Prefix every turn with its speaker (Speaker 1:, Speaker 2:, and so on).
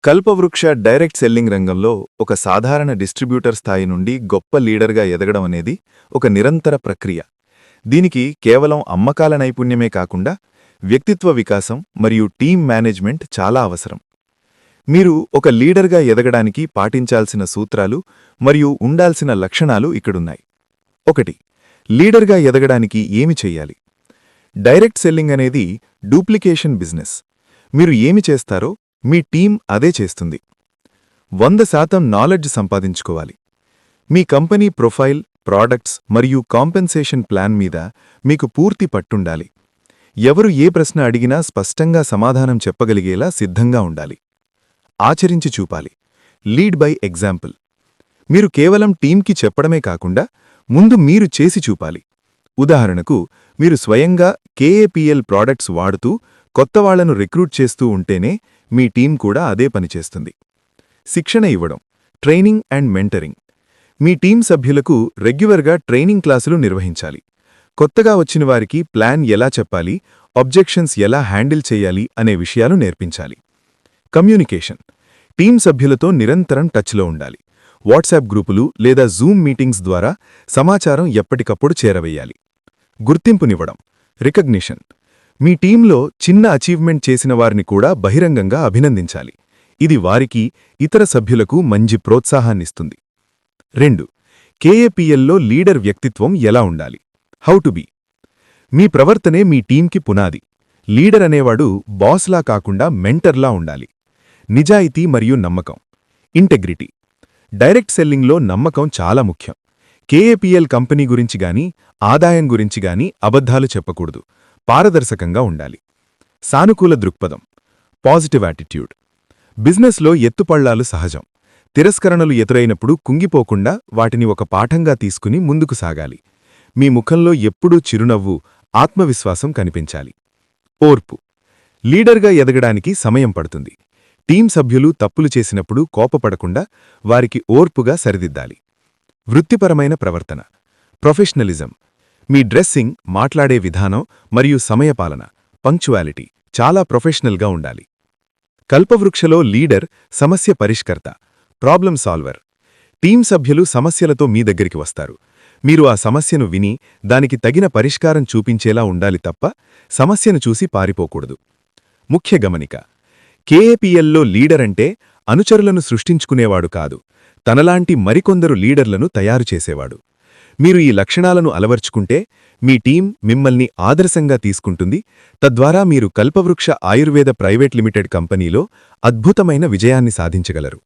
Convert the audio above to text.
Speaker 1: కల్పవృక్ష direct selling రంగంలో ఒక సాధారణ డిస్ట్రిబ్యూటర్ స్థాయి నుండి గొప్ప లీడర్గా ఎదగడం అనేది ఒక నిరంతర ప్రక్రియ. దీనికి కేవలం అమ్మకాల నైపుణ్యమే కాకుండా వ్యక్తిత్వ వికాసం మరియు టీమ్ మేనేజ్మెంట్ చాలా అవసరం. మీరు ఒక లీడర్గా ఎదగడానికి పాటించాల్సిన సూత్రాలు మరియు ఉండాల్సిన లక్షణాలు ఇక్కడున్నాయి. 1. లీడర్గా ఎదగడానికి ఏమి చెయ్యాలి? డైరెక్ట్ సెల్లింగ్ అనేది డూప్లికేషన్ బిజినెస్. మీరు ఏమి చేస్తారో మీ టీం అదే చేస్తుంది. 100% నాలెడ్జ్ సంపాదించుకోవాలి. మీ కంపెనీ ప్రొఫైల్, ప్రాడక్ట్స్ మరియు కాంపెన్సేషన్ ప్లాన్ మీద మీకు పూర్తి పట్టుండాలి. ఎవరు ఏ ప్రశ్న అడిగినా స్పష్టంగా సమాధానం చెప్పగలిగేలా సిద్ధంగా ఉండాలి. ఆచరించి చూపాలి. Lead by example. మీరు కేవలం టీంకి చెప్పడమే కాకుండా ముందు మీరు చేసి చూపాలి. ఉదాహరణకు, మీరు స్వయంగా KAPL ప్రాడక్ట్స్ వాడుతూ కొత్తవాళ్లను రిక్రూట్ చేస్తూ ఉంటేనే మీ టీం కూడా అదే పనిచేస్తుంది. శిక్షణ ఇవ్వడం, training and mentoring. Me team సభ్యులకు రెగ్యులర్గా ట్రైనింగ్ క్లాసులు నిర్వహించాలి. కొత్తగా వచ్చిన వారికి ప్లాన్ ఎలా చెప్పాలి, అబ్జెక్షన్స్ ఎలా హ్యాండిల్ చేయాలి అనే విషయాలు నేర్పించాలి. కమ్యూనికేషన్. టీం సభ్యులతో నిరంతరం టచ్లో ఉండాలి. వాట్సాప్ గ్రూపులు లేదా జూమ్ మీటింగ్స్ ద్వారా సమాచారం ఎప్పటికప్పుడు చేరవేయాలి. గుర్తింపునివ్వడం, రికగ్నిషన్. మీ టీంలో చిన్న అచీవ్మెంట్ చేసిన వారిని కూడా బహిరంగంగా అభినందించాలి. ఇది వారికి, ఇతర సభ్యులకు మంచి ప్రోత్సాహాన్నిస్తుంది. 2. KAPLలో లీడర్ వ్యక్తిత్వం ఎలా ఉండాలి? How to be. మీ ప్రవర్తనే మీ టీంకి పునాది. లీడర్ అనేవాడు బాస్లా కాకుండా మెంటర్లా ఉండాలి. నిజాయితీ మరియు నమ్మకం, ఇంటెగ్రిటీ. డైరెక్ట్ సెల్లింగ్లో నమ్మకం చాలా ముఖ్యం. KAPL కంపెనీ గురించి గానీ, ఆదాయం గురించి గానీ అబద్ధాలు చెప్పకూడదు. పారదర్శకంగా ఉండాలి. సానుకూల దృక్పథం, పాజిటివ్ యాటిట్యూడ్. బిజినెస్లో ఎత్తుపళ్లాలు సహజం. తిరస్కరణలు ఎదురైనప్పుడు కుంగిపోకుండా వాటిని ఒక పాఠంగా తీసుకుని ముందుకు సాగాలి. మీ ముఖంలో ఎప్పుడూ చిరునవ్వు, ఆత్మవిశ్వాసం కనిపించాలి. ఓర్పు. లీడర్గా ఎదగడానికి సమయం పడుతుంది. టీం సభ్యులు తప్పులు చేసినప్పుడు కోపపడకుండా వారికి ఓర్పుగా సరిదిద్దాలి. వృత్తిపరమైన ప్రవర్తన, ప్రొఫెషనలిజం. మీ డ్రెస్సింగ్, మాట్లాడే విధానం మరియు సమయపాలన, పంక్చువాలిటీ చాలా ప్రొఫెషనల్గా ఉండాలి. కల్పవృక్షలో లీడర్ సమస్య పరిష్కర్త, ప్రాబ్లం సాల్వర్. టీం సభ్యులు సమస్యలతో మీ దగ్గరికి వస్తారు. మీరు ఆ సమస్యను విని దానికి తగిన పరిష్కారం చూపించేలా ఉండాలి తప్ప సమస్యను చూసి పారిపోకూడదు. ముఖ్య గమనిక: KAPLలో లీడర్ అంటే అనుచరులను సృష్టించుకునేవాడు కాదు, తనలాంటి మరికొందరు లీడర్లను తయారు చేసేవాడు. మీరు ఈ లక్షణాలను అలవర్చుకుంటే మీ టీం మిమ్మల్ని ఆదర్శంగా తీసుకుంటుంది. తద్వారా మీరు కల్పవృక్ష ఆయుర్వేద ప్రైవేట్ లిమిటెడ్ కంపెనీలో అద్భుతమైన విజయాన్ని సాధించగలరు.